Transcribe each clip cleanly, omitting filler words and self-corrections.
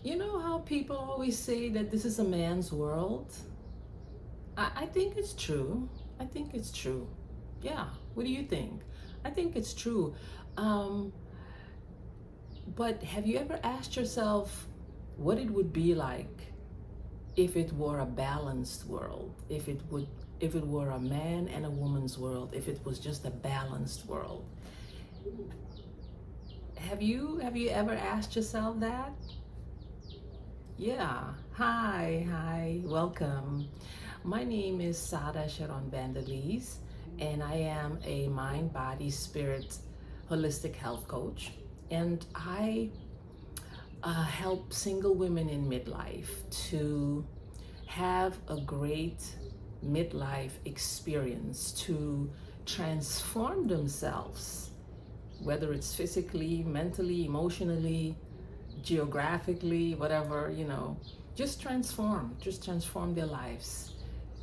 You know how people always say that this is a man's world? I think it's true. I think it's true. Yeah. What do you think? I think it's true. Um, but have you ever asked yourself what it would be like if it were a balanced world? If it were a man and a woman's world, if it was just a balanced world? Have you ever asked yourself that? Yeah. Hi, welcome. My name is Sada Sharon Vanderlees, and I am a mind, body, spirit, holistic health coach. And I help single women in midlife to have a great midlife experience, to transform themselves, whether it's physically, mentally, emotionally, geographically, whatever, just transform their lives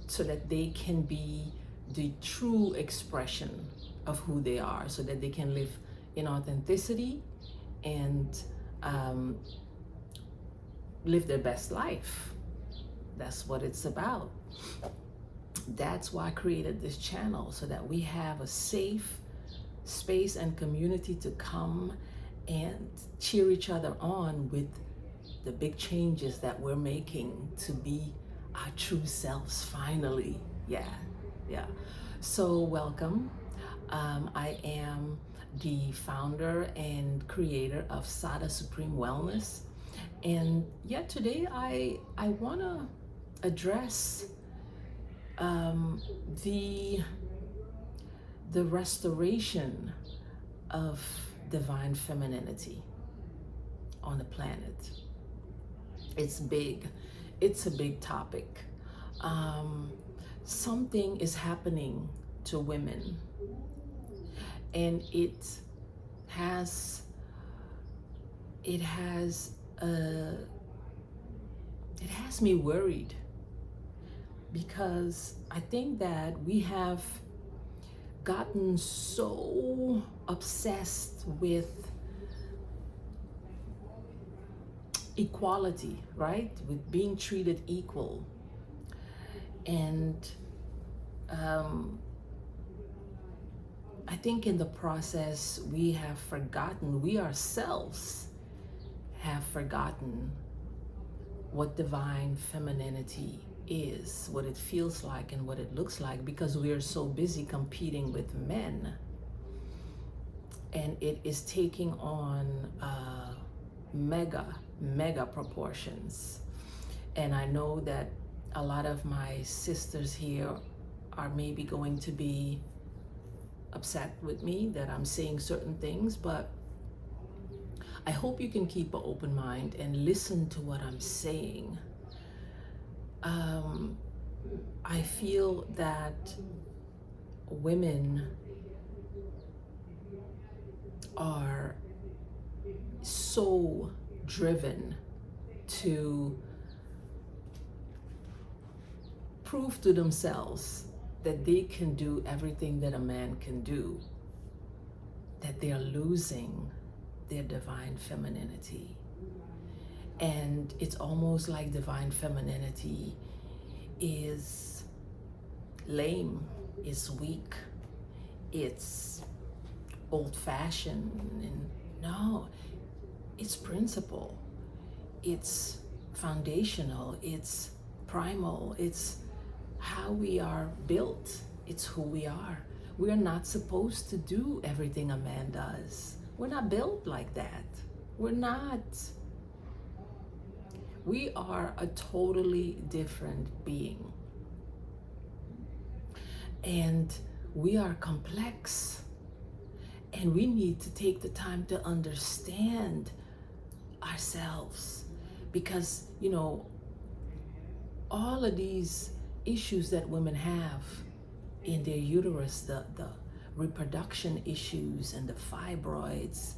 so that they can be the true expression of who they are, so that they can live in authenticity and um, live their best life. That's what it's about. That's why I created this channel, so that we have a safe space and community to come and cheer each other on with the big changes that we're making to be our true selves finally. Yeah, yeah. So, welcome. I am the founder and creator of Sada Supreme Wellness. And yet today I want to address um, the the restoration of divine femininity on the planet. It's big. It's a big topic. Um, Something is happening to women, and has it has uh, it has me worried, because I think that we have gotten so obsessed with equality, right? With being treated equal. And um, I think in the process, we ourselves have forgotten what divine femininity is, what it feels like, and what it looks like, because we are so busy competing with men. And it is taking on mega proportions. And I know that a lot of my sisters here are maybe going to be upset with me that I'm saying certain things, but I hope you can keep an open mind and listen to what I'm saying. I feel that women are so driven to prove to themselves that they can do everything that a man can do, that they are losing their divine femininity. And it's almost like divine femininity is lame, it's weak, it's old-fashioned. And no, it's principle, it's foundational, it's primal, it's how we are built, it's who we are. We are not supposed to do everything a man does. We're not built like that. We're not. We are a totally different being. And we are complex. And we need to take the time to understand ourselves. Because, all of these issues that women have in their uterus, the reproduction issues and the fibroids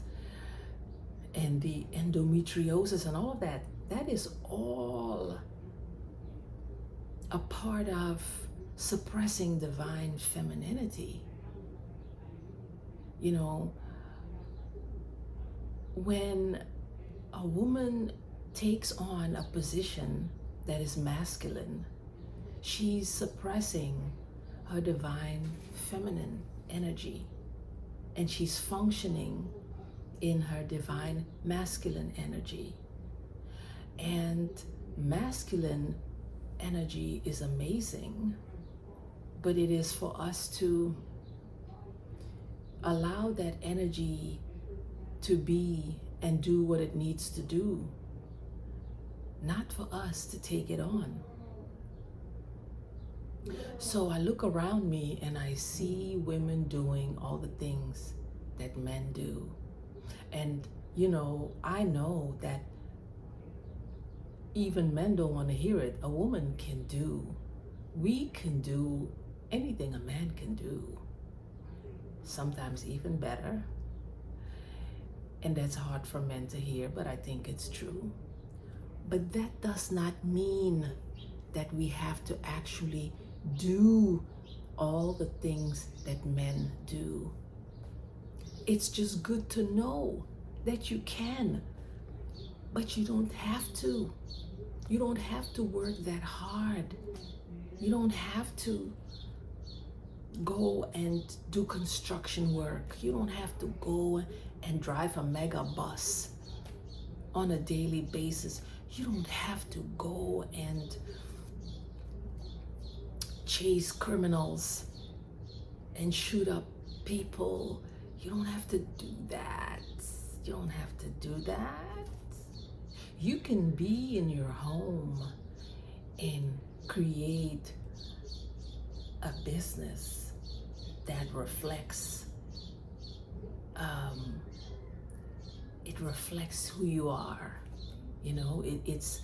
and the endometriosis and all of that, that is all a part of suppressing divine femininity. when a woman takes on a position that is masculine, she's suppressing her divine feminine energy, and she's functioning in her divine masculine energy. And masculine energy is amazing, but it is for us to allow that energy to be and do what it needs to do, not for us to take it on. So I look around me and I see women doing all the things that men do. And, I know that even men don't want to hear it. A woman can do, we can do anything a man can do, sometimes even better. And that's hard for men to hear, but I think it's true. But that does not mean that we have to actually do all the things that men do. It's just good to know that you can, but you don't have to. You don't have to work that hard. You don't have to go and do construction work. You don't have to go and drive a mega bus on a daily basis. You don't have to go and chase criminals and shoot up people. You don't have to do that. You don't have to do that. You can be in your home and create a business that reflects it reflects who you are. It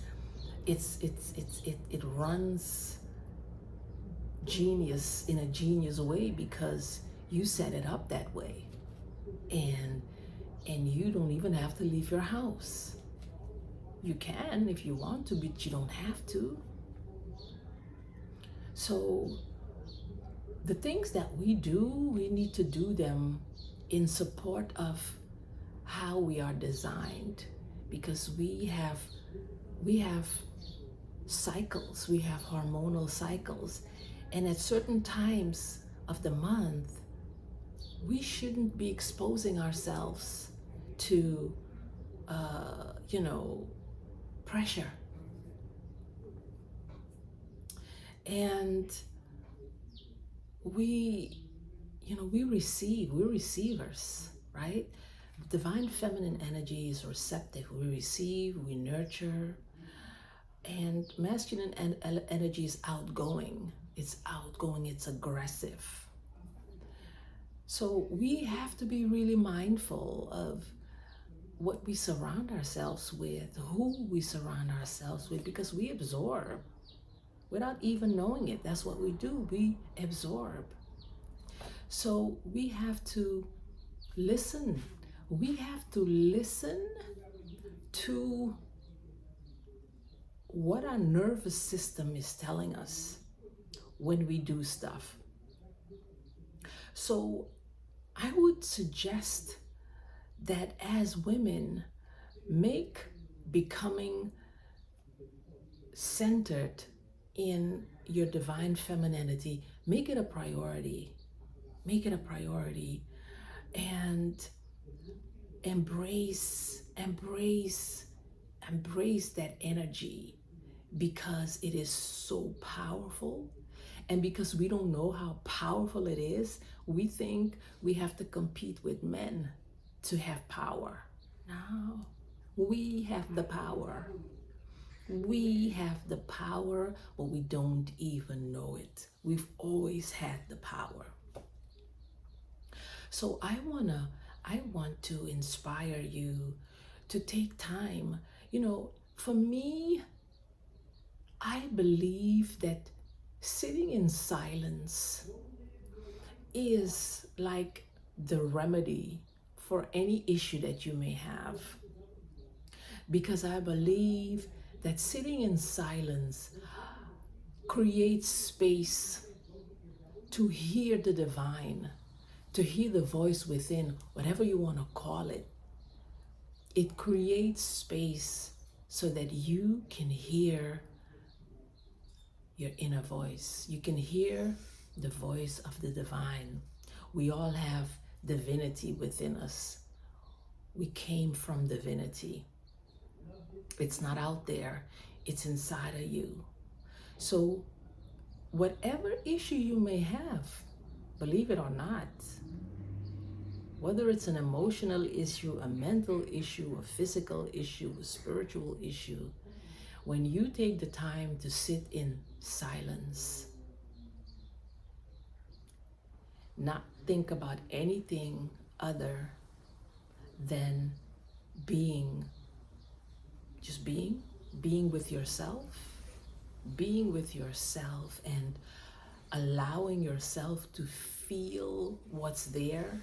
runs genius in a genius way because you set it up that way, and you don't even have to leave your house. You can if you want to, but you don't have to. So the things that we do, we need to do them in support of how we are designed, because we have cycles, we have hormonal cycles, and at certain times of the month, we shouldn't be exposing ourselves to pressure. And we're receivers, right? Divine feminine energy is receptive. We receive, we nurture. And masculine energy is outgoing. It's outgoing, it's aggressive. So we have to be really mindful of what we surround ourselves with, who we surround ourselves with, because we absorb without even knowing it. That's what we do. We absorb. So we have to listen. We have to listen to what our nervous system is telling us when we do stuff. So I would suggest that as women, make becoming centered in your divine femininity, make it a priority. Make it a priority, and embrace that energy, because it is so powerful. And because we don't know how powerful it is, we think we have to compete with men to have power. No, we have the power. We have the power, but we don't even know it. We've always had the power. So I want to inspire you to take time. For me, I believe that sitting in silence is like the remedy for any issue that you may have. Because I believe that sitting in silence creates space to hear the divine, to hear the voice within, whatever you want to call it. It creates space so that you can hear your inner voice. You can hear the voice of the divine. We all have divinity within us. We came from divinity. It's not out there, it's inside of you. So, whatever issue you may have, believe it or not, whether it's an emotional issue, a mental issue, a physical issue, a spiritual issue, when you take the time to sit in silence, not think about anything other than being, just being with yourself, and allowing yourself to feel what's there,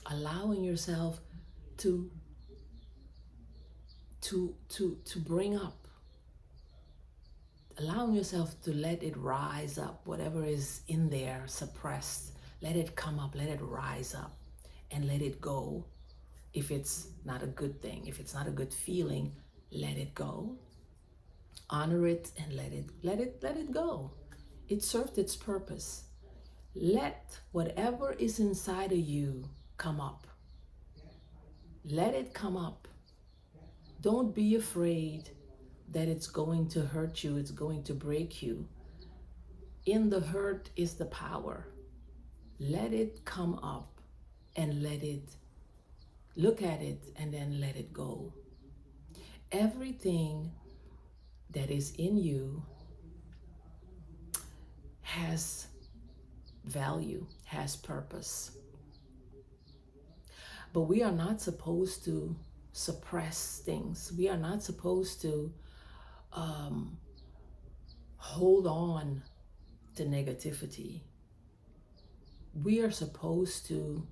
allowing yourself to bring up, allowing yourself to let it rise up, whatever is in there suppressed, let it come up, let it rise up, and let it go. If it's not a good thing, if it's not a good feeling, let it go. Honor it and let it go. It served its purpose. Let whatever is inside of you come up. Let it come up. Don't be afraid that it's going to hurt you, it's going to break you. In the hurt is the power. Let it come up and look at it and then let it go. Everything that is in you has value, has purpose. But we are not supposed to suppress things. We are not supposed to hold on to negativity. We are supposed to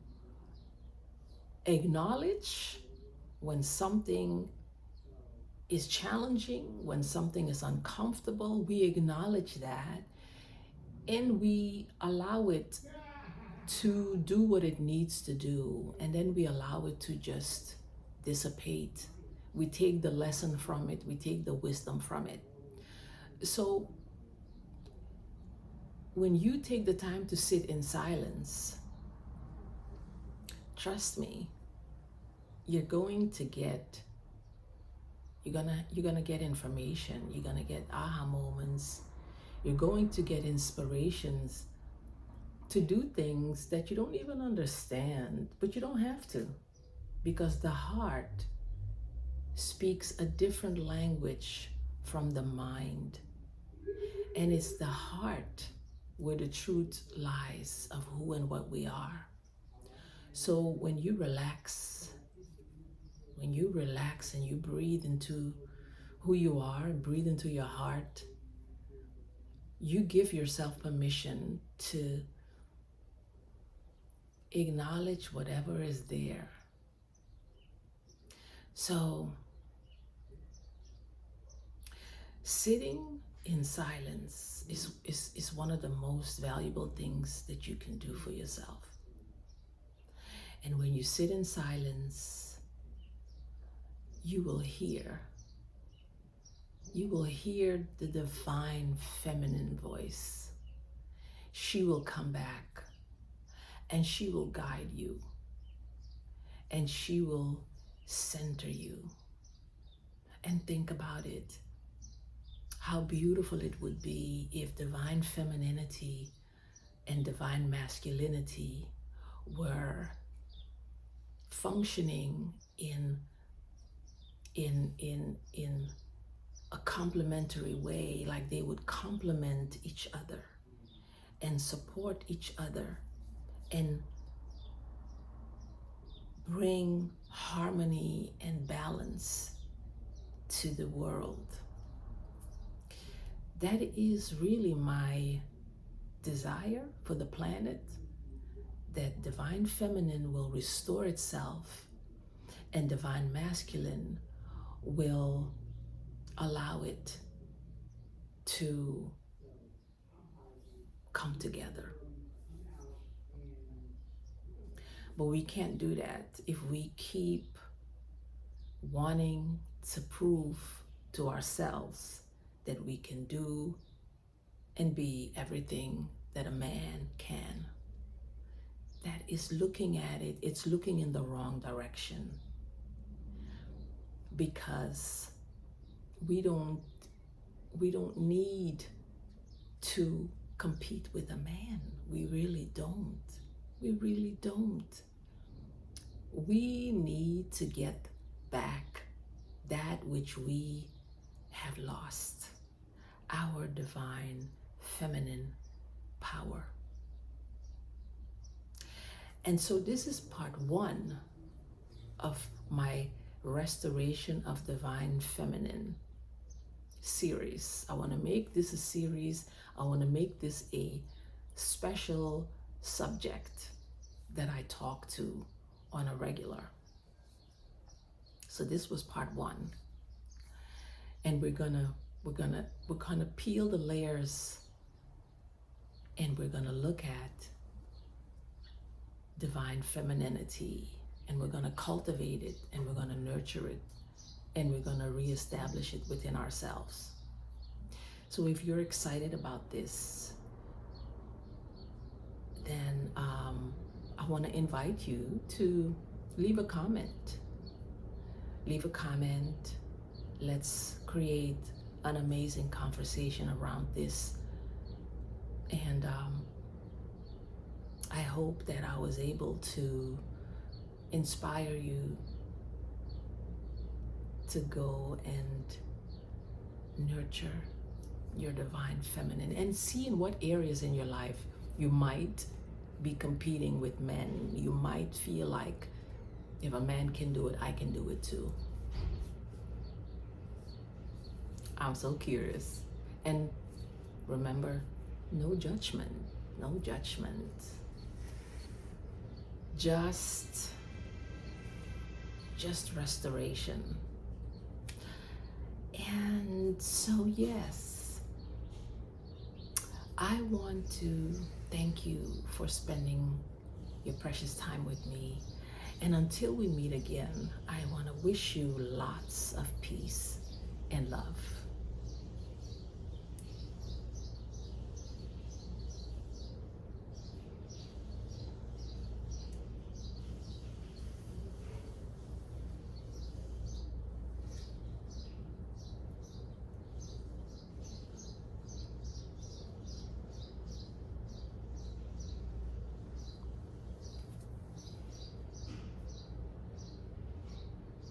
acknowledge when something is challenging, when something is uncomfortable. We acknowledge that and we allow it to do what it needs to do, and then we allow it to just dissipate. We take the lesson from it, we take the wisdom from it. So when you take the time to sit in silence, trust me, you're gonna get information, you're gonna get aha moments, you're going to get inspirations to do things that you don't even understand, but you don't have to, because the heart speaks a different language from the mind. And it's the heart where the truth lies of who and what we are. So when you relax and you breathe into who you are and breathe into your heart, you give yourself permission to acknowledge whatever is there. So sitting in silence is one of the most valuable things that you can do for yourself. And when you sit in silence, you will hear the divine feminine voice. She will come back and she will guide you and she will center you. And think about it. How beautiful it would be if divine femininity and divine masculinity were functioning in a complementary way, like they would complement each other and support each other and bring harmony and balance to the world. That is really my desire for the planet, that divine feminine will restore itself and divine masculine will allow it to come together. But we can't do that if we keep wanting to prove to ourselves that we can do and be everything that a man can. That is looking at it, it's looking in the wrong direction, because we don't need to compete with a man. We really don't. We really don't. We need to get back that which we have lost, our divine feminine power. And so this is part one of my Restoration of Divine Feminine series. I want to make this a series. I want to make this a special subject that I talk to on a regular. So this was part one. And we're gonna peel the layers, and we're gonna look at divine femininity, and we're gonna cultivate it, and we're gonna nurture it, and we're gonna reestablish it within ourselves. So if you're excited about this, then I want to invite you to leave a comment. Leave a comment. Let's create an amazing conversation around this. And I hope that I was able to inspire you to go and nurture your divine feminine, and see in what areas in your life you might be competing with men. You might feel like, if a man can do it, I can do it too. I'm so curious. And remember, no judgment, no judgment. Just restoration. And so, yes, I want to thank you for spending your precious time with me. And until we meet again, I want to wish you lots of peace and love.